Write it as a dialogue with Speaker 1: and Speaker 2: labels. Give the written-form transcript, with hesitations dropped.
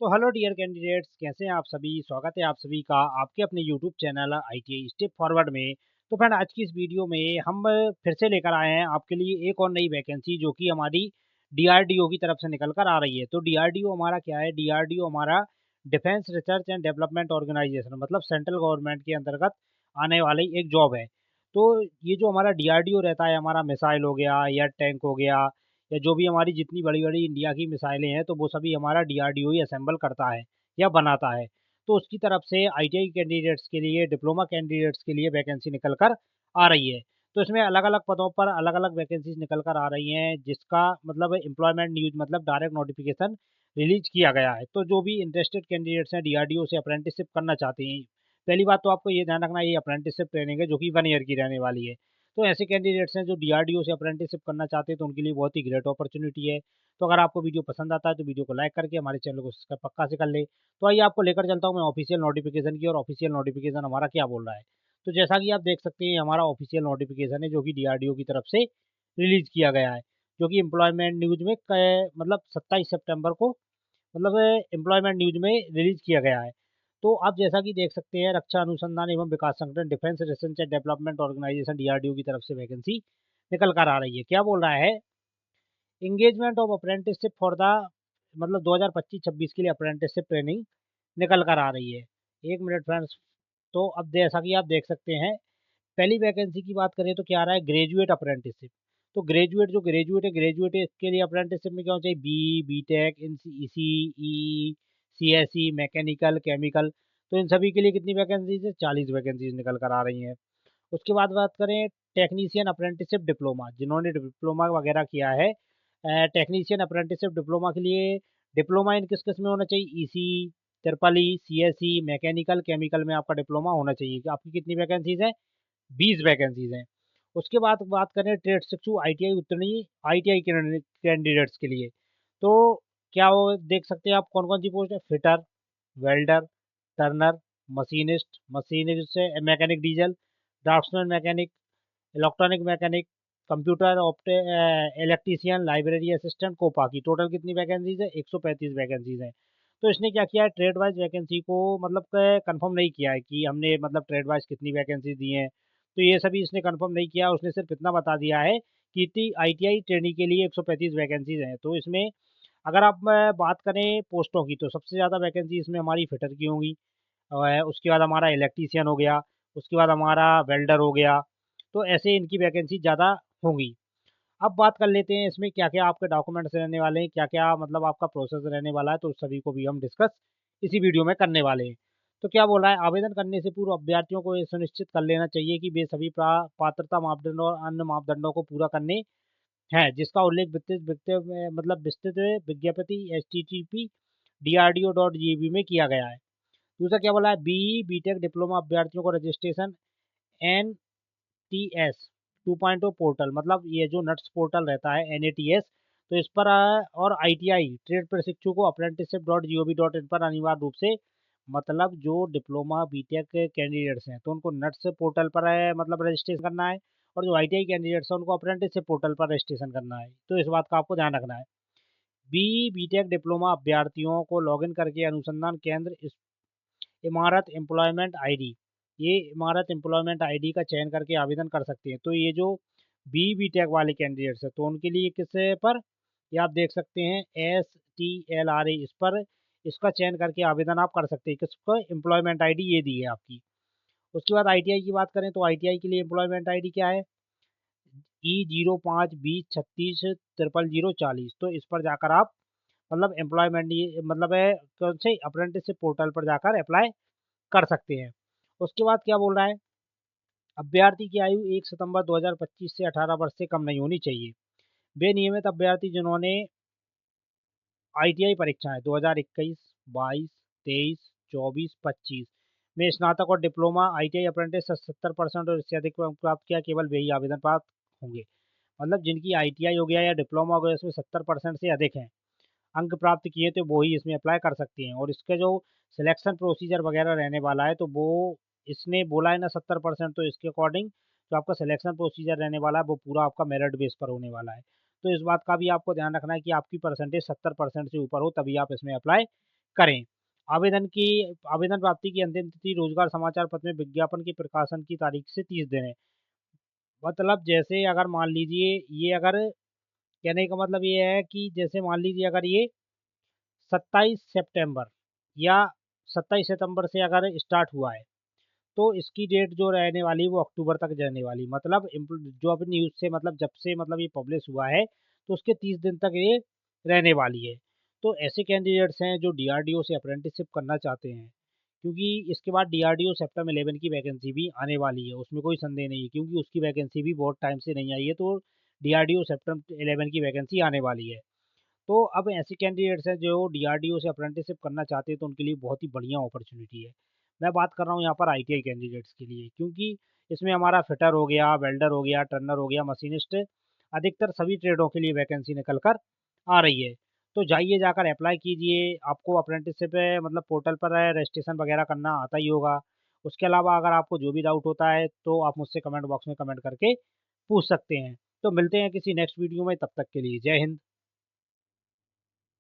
Speaker 1: तो hello dear candidates, कैसे हैं आप सभी। स्वागत है आप सभी का आपके अपने YouTube channel ITI step forward में। तो फ्रेंड, आज की इस वीडियो में हम फिर से लेकर आए हैं आपके लिए एक और नई वैकेंसी जो कि हमारी डीआरडीओ की तरफ से निकल कर आ रही है। तो डीआरडीओ हमारा क्या है? डीआरडीओ हमारा defence research and development organisation, मतलब सेंट्रल गवर्नमेंट के अंतर्गत आने वाली एक जॉब है। तो ये जो हमारा डीआरडीओ रहता है, हमारा मिसाइल हो गया, एयर टैंक हो गया, या जो भी हमारी जितनी बड़ी-बड़ी इंडिया की मिसाइलें हैं, तो वो सभी हमारा डीआरडीओ ही असेंबल करता है या बनाता है। तो उसकी तरफ से आईटीआई कैंडिडेट्स के लिए, डिप्लोमा कैंडिडेट्स के लिए वैकेंसी निकल कर आ रही है। तो इसमें अलग-अलग पदों पर अलग-अलग वैकेंसीज़ निकल कर आ रही हैं, जिसका मतलब एम्प्लॉयमेंट न्यूज़, मतलब डायरेक्ट नोटिफ़िकेशन रिलीज़ किया गया है। तो जो भी इंटरेस्टेड कैंडिडेट्स हैं डीआरडीओ से अप्रेंटिसशिप करना चाहते हैं, पहली बात तो आपको ये ध्यान रखना है, ये अप्रेंटिसशिप ट्रेनिंग है जो कि 1 ईयर की रहने वाली है। तो ऐसे कैंडिडेट्स हैं जो डीआरडीओ से अप्रेंटिसशिप करना चाहते हैं, तो उनके लिए बहुत ही ग्रेट अपॉर्चुनिटी है। तो अगर आपको वीडियो पसंद आता है तो वीडियो को लाइक करके हमारे चैनल को सब्सक्राइब पक्का से कर ले। तो आइए आपको लेकर चलता हूँ मैं ऑफिशियल नोटिफिकेशन की, और ऑफिशियल नोटिफिकेशन हमारा क्या बोल रहा है। तो जैसा कि आप देख सकते हैं, हमारा ऑफिशियल नोटिफिकेशन है जो कि डीआरडीओ की तरफ से रिलीज किया गया है, जो कि एम्प्लॉयमेंट न्यूज में मतलब 27 सितंबर को, मतलब एम्प्लॉयमेंट न्यूज में रिलीज किया गया है। तो आप जैसा कि देख सकते हैं, रक्षा अनुसंधान एवं विकास संगठन defence research and development organisation DRDO की तरफ से वैकेंसी निकल कर आ रही है। क्या बोल रहा है? Engagement of apprenticeship for the, मतलब 2025-26 के लिए अप्रेंटिसशिप ट्रेनिंग निकल कर आ रही है। एक मिनट फ्रेंड्स। तो अब जैसा कि आप देख सकते हैं, पहली वैकेंसी की बात करें तो क्या आ रहा है? Graduate apprenticeship. तो ग्रेजुएट, जो ग्रेजुएट है, ग्रेजुएट के लिए अप्रेंटिसशिप में क्या होना चाहिए? BTech, EC, CSE, mechanical, chemical. तो इन सभी के लिए कितनी वैकेंसीज है? 40 वैकेंसीज निकल कर आ रही हैं। उसके बाद बात करें टेक्नीशियन अप्रेंटिसशिप डिप्लोमा, जिन्होंने डिप्लोमा वगैरह किया है, टेक्नीशियन अप्रेंटिसशिप डिप्लोमा के लिए डिप्लोमा इन किस किस में होना चाहिए? EC, triple E, CSE, mechanical, chemical में आपका डिप्लोमा होना चाहिए। आपकी कितनी वैकेंसीज हैं? 20 वैकेंसीज हैं। उसके बाद बात करें ट्रेड शिक्षु आईटीआई उत्तीर्ण आईटीआई कैंडिडेट्स के लिए, तो क्या वो देख सकते हैं आप कौन कौन सी पोस्ट है? Fitter, welder, turner, machinist, machinist से mechanic diesel, draftsman mechanic, electronic mechanic, computer electrician, library assistant, COPA की टोटल कितनी वैकेंसीज है? 135 वैकेंसीज हैं। तो इसने क्या किया है? ट्रेड वाइज वैकेंसी को मतलब कंफर्म नहीं किया है कि हमने मतलब ट्रेड वाइज कितनी वैकेंसी दी हैं। तो ये सभी इसने कंफर्म नहीं किया, उसने सिर्फ इतना बता दिया है कि आईटीआई ट्रेनिंग के लिए 135 वैकेंसीज हैं। तो इसमें अगर आप बात करें पोस्टों की, तो सबसे ज़्यादा वैकेंसी इसमें हमारी फिटर की होंगी, उसके बाद हमारा इलेक्ट्रीशियन हो गया, उसके बाद हमारा वेल्डर हो गया। तो ऐसे इनकी वैकेंसी ज़्यादा होंगी। अब बात कर लेते हैं इसमें क्या-क्या आपके डॉक्यूमेंट्स रहने वाले हैं, क्या-क्या मतलब आपका प्रोसेस रहने वाला है, तो उस सभी को भी हम डिस्कस इसी वीडियो में करने वाले हैं। तो क्या बोल रहा है? आवेदन करने से पूर्व अभ्यर्थियों को ये सुनिश्चित कर लेना चाहिए कि वे सभी पात्रता मापदंडों और अन्य मापदंडों को पूरा करने हैं, जिसका उल्लेख विस्तृत मतलब विस्तृत विज्ञप्ति http drdo.gov में किया गया है। दूसरा क्या बोला है? बीई, बीटेक, डिप्लोमा अभ्यर्थियों को रजिस्ट्रेशन एनटीएस 2.0 पोर्टल, मतलब ये जो नट्स पोर्टल रहता है एनएटीएस, तो इस पर और आईटीआई ट्रेड प्रशिक्षु को apprenticeship.gov.in पर अनिवार्य रूप से, मतलब जो डिप्लोमा बीटेक कैंडिडेट्स हैं तो उनको नट्स पोर्टल पर मतलब रजिस्ट्रेशन करना है, और जो आईटीआई कैंडिडेट्स हैं उनको अप्रेंटिसशिप पोर्टल पर रजिस्ट्रेशन करना है। तो इस बात का आपको ध्यान रखना है। बीई, बीटेक, डिप्लोमा अभ्यर्थियों को लॉगिन करके अनुसंधान केंद्र इमारत एम्प्लॉयमेंट आईडी, ये इमारत एम्प्लॉयमेंट आईडी का चयन करके आवेदन कर सकते हैं। तो ये जो बी टेक वाले कैंडिडेट्स हैं तो उनके लिए किस पर, ये आप देख सकते हैं STLRA, इस पर इसका चयन करके आवेदन आप कर सकते हैं। किस पर? एम्प्लॉयमेंट आईडी ये दी है आपकी। उसके बाद आईटीआई की बात करें तो आईटीआई के लिए एम्प्लॉयमेंट आईडी क्या है? E0520360040। तो इस पर जाकर आप मतलब एम्प्लॉयमेंट, ये मतलब है कौन से अप्रेंटिसशिप पोर्टल पर जाकर अप्लाई कर सकते हैं। उसके बाद क्या बोल रहा है? अभ्यर्थी की आयु 1 सितंबर 2025 से 18 वर्ष से कम नहीं होनी चाहिए। वे नियमित अभ्यर्थी जिन्होंने आईटीआई परीक्षाएं 2021, 22, 23, 24, 25 में स्नातक और डिप्लोमा आईटीआई अप्रेंटिस 70% और इससे अधिक अंक प्राप्त किया, केवल वही आवेदन प्राप्त होंगे। मतलब जिनकी आईटीआई हो गया या डिप्लोमा हो गया, इसमें 70% से अधिक हैं अंक प्राप्त किए, तो वो ही इसमें अप्लाई कर सकते हैं। और इसका जो सिलेक्शन प्रोसीजर वगैरह रहने वाला है, तो वो इसने बोला है ना 70%, तो इसके अकॉर्डिंग जो आपका सिलेक्शन प्रोसीजर रहने वाला है वो पूरा आपका मेरिट बेस पर होने वाला है। तो इस बात का भी आपको ध्यान रखना है कि आपकी परसेंटेज 70% से ऊपर हो, तभी आप इसमें अप्लाई करें। आवेदन की आवेदन प्राप्ति की अंतिम तिथि रोज़गार समाचार पत्र में विज्ञापन के प्रकाशन की तारीख से 30 दिन है। मतलब जैसे अगर मान लीजिए ये अगर कहने का मतलब ये है कि जैसे मान लीजिए अगर ये 27 सितंबर या 27 सितंबर से अगर स्टार्ट हुआ है, तो इसकी डेट जो रहने वाली है वो अक्टूबर तक रहने वाली। मतलब जो अभी न्यूज़ से मतलब जब से मतलब ये पब्लिश हुआ है, तो उसके 30 दिन तक ये रहने वाली है। तो ऐसे कैंडिडेट्स हैं जो डीआरडीओ से अप्रेंटिसशिप करना चाहते हैं, क्योंकि इसके बाद डीआरडीओ सेप्टेम्बर 11 की वैकेंसी भी आने वाली है, उसमें कोई संदेह नहीं है, क्योंकि उसकी वैकेंसी भी बहुत टाइम से नहीं आई है, तो डीआरडीओ सेप्टेम्बर 11 की वैकेंसी आने वाली है। तो अब ऐसे कैंडिडेट्स हैं जो डीआरडीओ से अप्रेंटिसशिप करना चाहते हैं, तो उनके लिए बहुत ही बढ़िया अपॉर्च्युनिटी है। मैं बात कर रहा हूँ यहाँ पर आईटीआई कैंडिडेट्स के लिए, क्योंकि इसमें हमारा फिटर हो गया, वेल्डर हो गया, टर्नर हो गया, मशीनिस्ट, अधिकतर सभी ट्रेडों के लिए वैकेंसी निकल कर आ रही है। तो जाइए जाकर अप्लाई कीजिए, आपको अप्रेंटिसशिप मतलब पोर्टल पर रजिस्ट्रेशन वगैरह करना आता ही होगा। उसके अलावा अगर आपको जो भी डाउट होता है, तो आप मुझसे कमेंट बॉक्स में कमेंट करके पूछ सकते हैं। तो मिलते हैं किसी नेक्स्ट वीडियो में, तब तक के लिए जय हिंद।